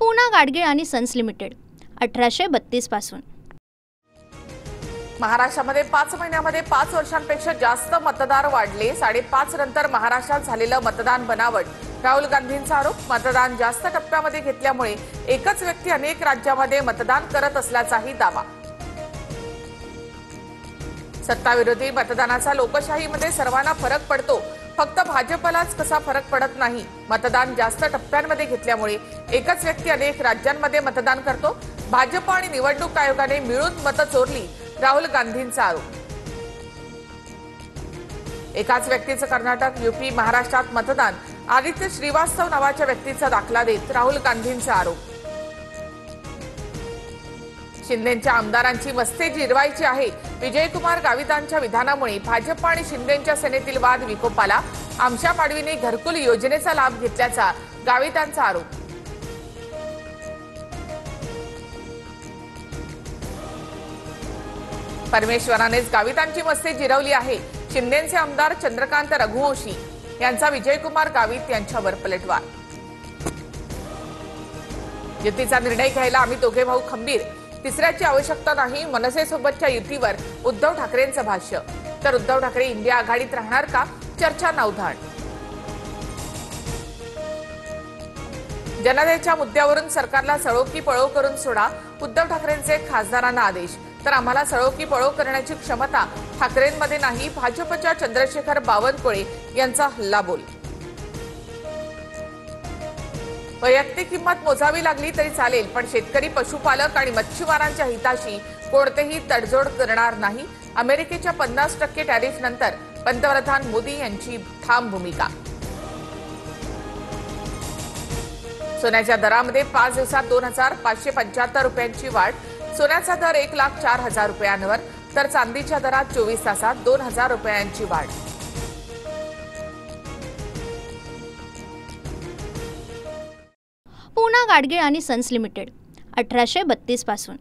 पूना गाडगीळ आणि sons limited 1832 पासून। महाराष्ट्रामध्ये 5 महिन्यामध्ये 5 वर्षांपेक्षा जास्त मतदार वाढले। 5.5 नंतर महाराष्ट्रात झालेलं मतदान बनावट। राहुल गांधींचा आरोप। मतदान जास्त टप्प्यामध्ये घेतल्यामुळे एकच व्यक्ती अनेक राज्यांमध्ये मतदान करत असल्याचाही दावा। सत्ताविरोधी मतदानाचा लोकशाहीमध्ये सर्वांना फरक पडतो, फक्त भाजपलाच कसा फरक पडत नाही। मतदान जास्त टप्प्यांमध्ये घेतल्यामुळे एकच व्यक्ती अनेक राज्यांमध्ये मतदान करतो। भाजप आणि निवडणूक आयोगाने मिळून मतं चोरली। राहुल गांधींचा आरोप। एकाच व्यक्तीचं कर्नाटक, यूपी, महाराष्ट्रात मतदान। आदित्य श्रीवास्तव नावाच्या व्यक्तीचा दाखला देत राहुल गांधींचा आरोप। शिंदेंच्या आमदारांची मस्ती जिरवायची आहे। विजयकुमार गावितांच्या विधानामुळे भाजप आणि शिंदेंच्या सेनेतील वाद विकोपाला। आमशा पाडवीने घरकुल योजनेचा लाभ घेतल्याचा गावितांचा आरोप। परमेश्वरानेच गावितांची मस्ती जिरवली आहे। शिंदेचे आमदार चंद्रकांत रघुवंशी यांचा विजयकुमार गावित यांच्यावर पलटवार। युतीचा निर्णय घ्यायला आम्ही दोघे भाऊ खंबीर, तिसऱ्याची आवश्यकता नाही। मनसेसोबतच्या युतीवर उद्धव ठाकरेंचं भाष्य। तर उद्धव ठाकरे इंडिया आघाडीत राहणार का? चर्चा नवधाड। जनतेच्या मुद्द्यावरून सरकारला सळो की पळो करून सोडा, उद्धव ठाकरेंचे खासदारांना आदेश। तर आम्हाला सळो की पळो करण्याची क्षमता ठाकरेंमध्ये नाही, भाजपच्या चंद्रशेखर बावनकुळे यांचा हल्लाबोल। वैयक्तिक किंमत मोजावी लागली तरी चालेल, पण शेतकरी, पशुपालक आणि मच्छीमारांच्या हिताशी कोणतेही तडजोड करणार नाही। अमेरिकेच्या 50% टॅरिफ नंतर पंतप्रधान मोदी यांची ठाम भूमिका। सोन्याच्या दरामध्ये 5 दिवसात 2,575 रुपयांची वाढ। सोन्याचा दर 1,04,000 रुपयांवर, तर चांदीच्या दरात 24 तासात 2,000 रुपयांची वाढ। पूना गाडगीळ आणि सन्स लिमिटेड 1832 पासून।